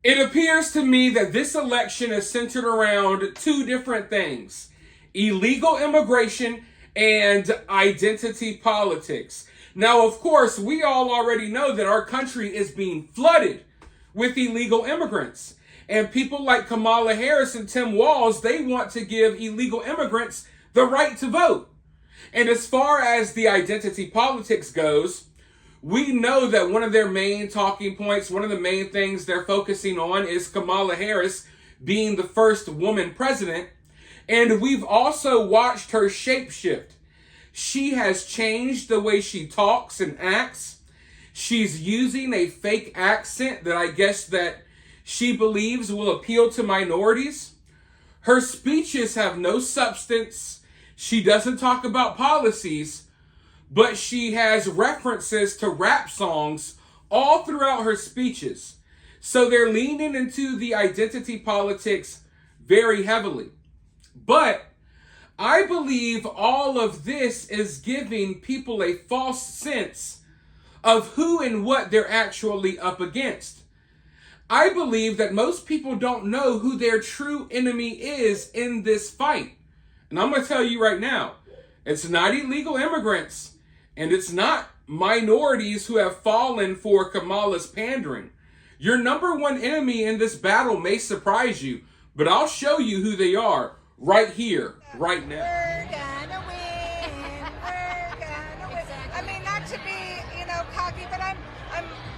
It appears to me that this election is centered around two different things: illegal immigration and identity politics. Now, of course, we all already know that our country is being flooded with illegal immigrants. And people like Kamala Harris and Tim Walz, they want to give illegal immigrants the right to vote. And as far as the identity politics goes, we know that one of their main talking points, one of the main things they're focusing on is Kamala Harris being the first woman president. And we've also watched her shapeshift. She has changed the way she talks and acts. She's using a fake accent that I guess that she believes will appeal to minorities. Her speeches have no substance. She doesn't talk about policies, but she has references to rap songs all throughout her speeches. So they're leaning into the identity politics very heavily. But I believe all of this is giving people a false sense of who and what they're actually up against. I believe that most people don't know who their true enemy is in this fight. And I'm going to tell you right now, it's not illegal immigrants, and it's not minorities who have fallen for Kamala's pandering. Your number one enemy in this battle may surprise you, but I'll show you who they are right here, right now. We're gonna win. We're gonna win. I mean, not to be, cocky, but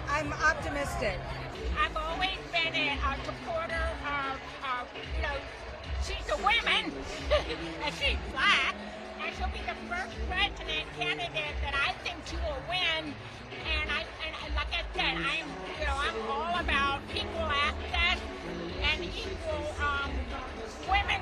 I'm optimistic. I've always been a supporter of, she's a woman, and she's black, and she'll be the first president candidate that I think she will win. And like I said, I'm all about equal access and equal women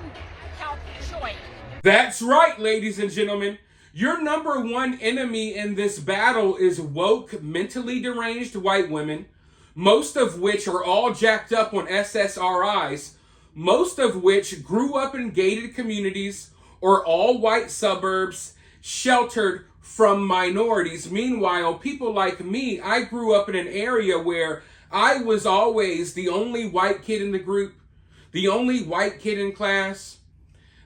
health choice. That's right, ladies and gentlemen. Your number one enemy in this battle is woke, mentally deranged white women, most of which are all jacked up on SSRIs, most of which grew up in gated communities or all white suburbs, sheltered from minorities. Meanwhile, people like me, I grew up in an area where I was always the only white kid in the group, the only white kid in class.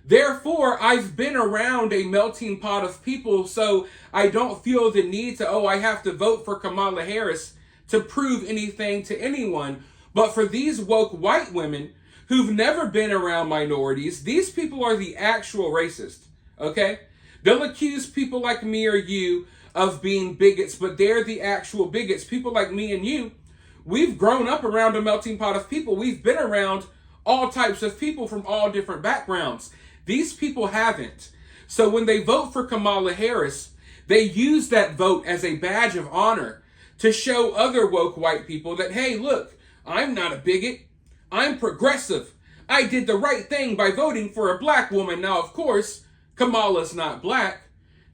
Therefore, I've been around a melting pot of people, so I don't feel the need to, I have to vote for Kamala Harris to prove anything to anyone. But for these woke white women who've never been around minorities, these people are the actual racist, okay? They'll accuse people like me or you of being bigots, but they're the actual bigots. People like me and you, we've grown up around a melting pot of people. We've been around all types of people from all different backgrounds. These people haven't. So when they vote for Kamala Harris, they use that vote as a badge of honor to show other woke white people that, hey, look, I'm not a bigot. I'm progressive. I did the right thing by voting for a black woman. Now, of course, Kamala's not black.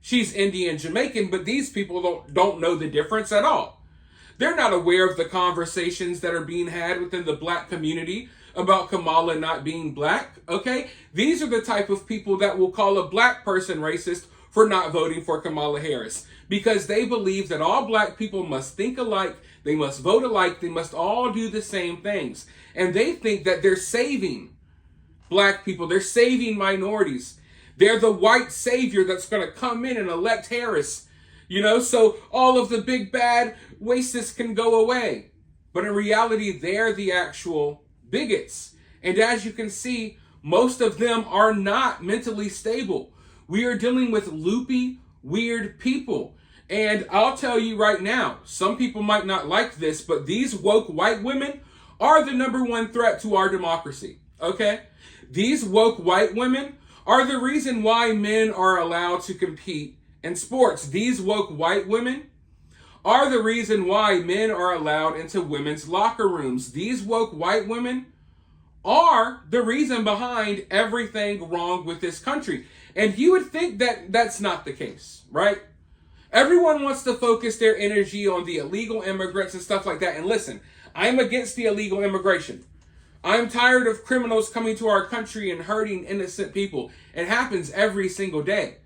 She's Indian Jamaican, but these people don't know the difference at all. They're not aware of the conversations that are being had within the black community about Kamala not being black, okay? These are the type of people that will call a black person racist for not voting for Kamala Harris, because they believe that all black people must think alike, they must vote alike, they must all do the same things. And they think that they're saving black people, they're saving minorities. They're the white savior that's going to come in and elect Harris, so all of the big bad racists can go away. But in reality, they're the actual bigots. And as you can see, most of them are not mentally stable. We are dealing with loopy, weird people. And I'll tell you right now, some people might not like this, but these woke white women are the number one threat to our democracy, okay? These woke white women are the reason why men are allowed to compete in sports. These woke white women are the reason why men are allowed into women's locker rooms. These woke white women are the reason behind everything wrong with this country. And you would think that that's not the case, right? Everyone wants to focus their energy on the illegal immigrants and stuff like that. And listen, I'm against the illegal immigration. I'm tired of criminals coming to our country and hurting innocent people. It happens every single day.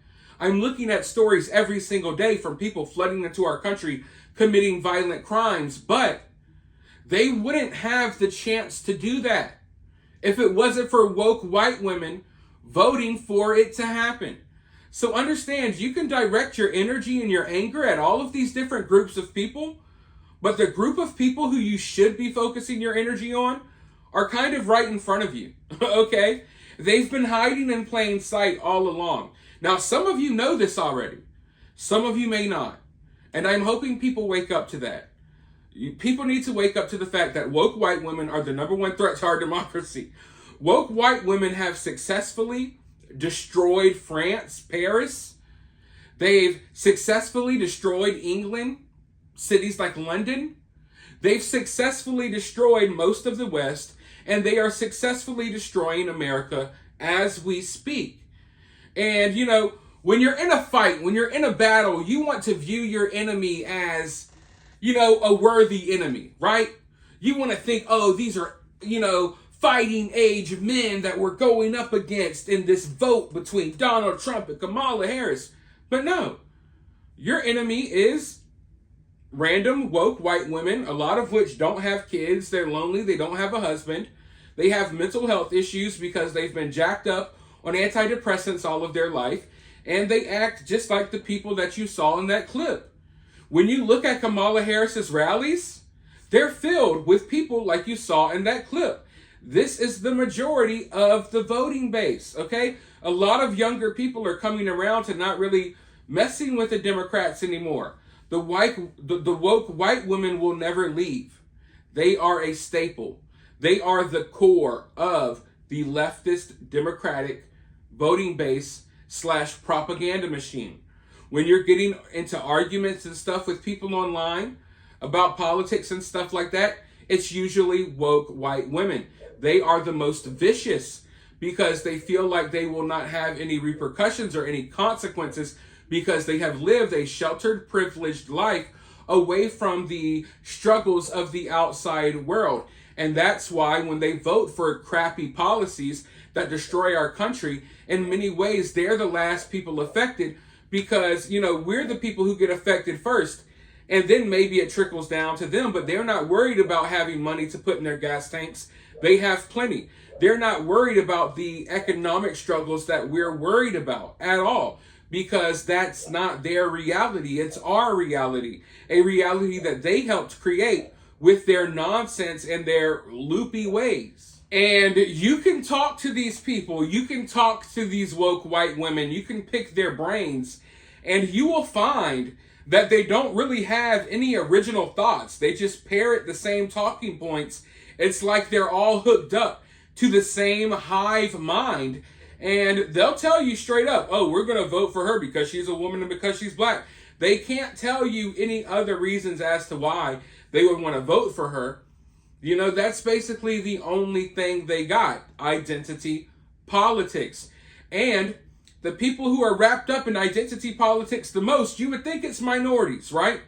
I'm looking at stories every single day from people flooding into our country, committing violent crimes. But They wouldn't have the chance to do that if it wasn't for woke white women voting for it to happen. So understand, you can direct your energy and your anger at all of these different groups of people, but the group of people who you should be focusing your energy on are kind of right in front of you, okay? They've been hiding in plain sight all along. Now, some of you know this already. Some of you may not. And I'm hoping people wake up to that. People need to wake up to the fact that woke white women are the number one threat to our democracy. Woke white women have successfully destroyed France, Paris. They've successfully destroyed England, cities like London. They've successfully destroyed most of the West, and they are successfully destroying America as we speak. And, you know, when you're in a fight, when you're in a battle, you want to view your enemy as, you know, a worthy enemy, right? You want to think, oh, these are, you know, fighting age men that we're going up against in this vote between Donald Trump and Kamala Harris. But no, your enemy is random woke white women, a lot of which don't have kids. They're lonely. They don't have a husband. They have mental health issues because they've been jacked up on antidepressants all of their life. And they act just like the people that you saw in that clip. When you look at Kamala Harris's rallies, they're filled with people like you saw in that clip. This is the majority of the voting base, okay? A lot of younger people are coming around to not really messing with the Democrats anymore. The woke white women will never leave. They are a staple. They are the core of the leftist Democratic voting base / propaganda machine. When you're getting into arguments and stuff with people online about politics and stuff like that, it's usually woke white women. They are the most vicious because they feel like they will not have any repercussions or any consequences because they have lived a sheltered, privileged life away from the struggles of the outside world. And that's why when they vote for crappy policies that destroy our country, in many ways, they're the last people affected because, you know, we're the people who get affected first. And then maybe it trickles down to them, but they're not worried about having money to put in their gas tanks. They have plenty. They're not worried about the economic struggles that we're worried about at all because that's not their reality. It's our reality, a reality that they helped create with their nonsense and their loopy ways. And you can talk to these people, you can talk to these woke white women, you can pick their brains, and you will find that they don't really have any original thoughts. They just parrot the same talking points. It's like they're all hooked up to the same hive mind. And they'll tell you straight up, oh, we're going to vote for her because she's a woman and because she's black. They can't tell you any other reasons as to why they would want to vote for her. You know, that's basically the only thing they got. Identity politics. And the people who are wrapped up in identity politics the most, you would think it's minorities, right?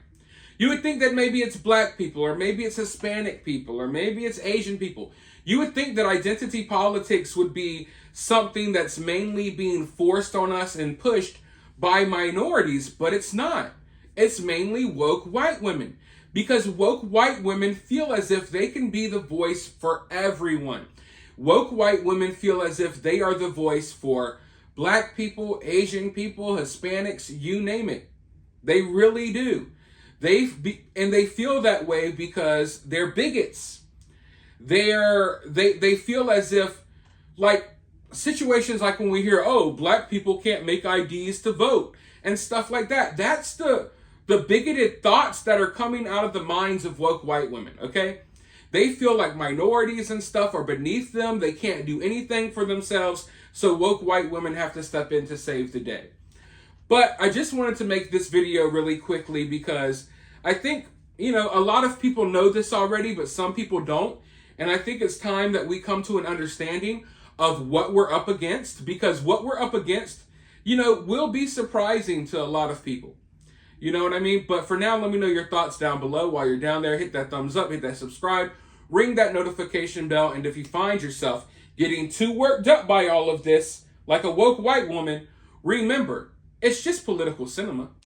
You would think that maybe it's black people, or maybe it's Hispanic people, or maybe it's Asian people. You would think that identity politics would be something that's mainly being forced on us and pushed by minorities, but it's not. It's mainly woke white women. Because woke white women feel as if they can be the voice for everyone. Woke white women feel as if they are the voice for black people, Asian people, Hispanics, you name it. They really do. They feel that way because they're bigots. They feel as if, like, situations like when we hear, oh, black people can't make IDs to vote and stuff like that. That's the bigoted thoughts that are coming out of the minds of woke white women, okay? They feel like minorities and stuff are beneath them. They can't do anything for themselves. So woke white women have to step in to save the day. But I just wanted to make this video really quickly because I think, you know, a lot of people know this already, but some people don't. And I think it's time that we come to an understanding of what we're up against, because what we're up against, you know, will be surprising to a lot of people. You know what I mean? But for now, let me know your thoughts down below. While you're down there, hit that thumbs up, hit that subscribe, ring that notification bell. And if you find yourself getting too worked up by all of this, like a woke white woman, remember, it's just political cinema.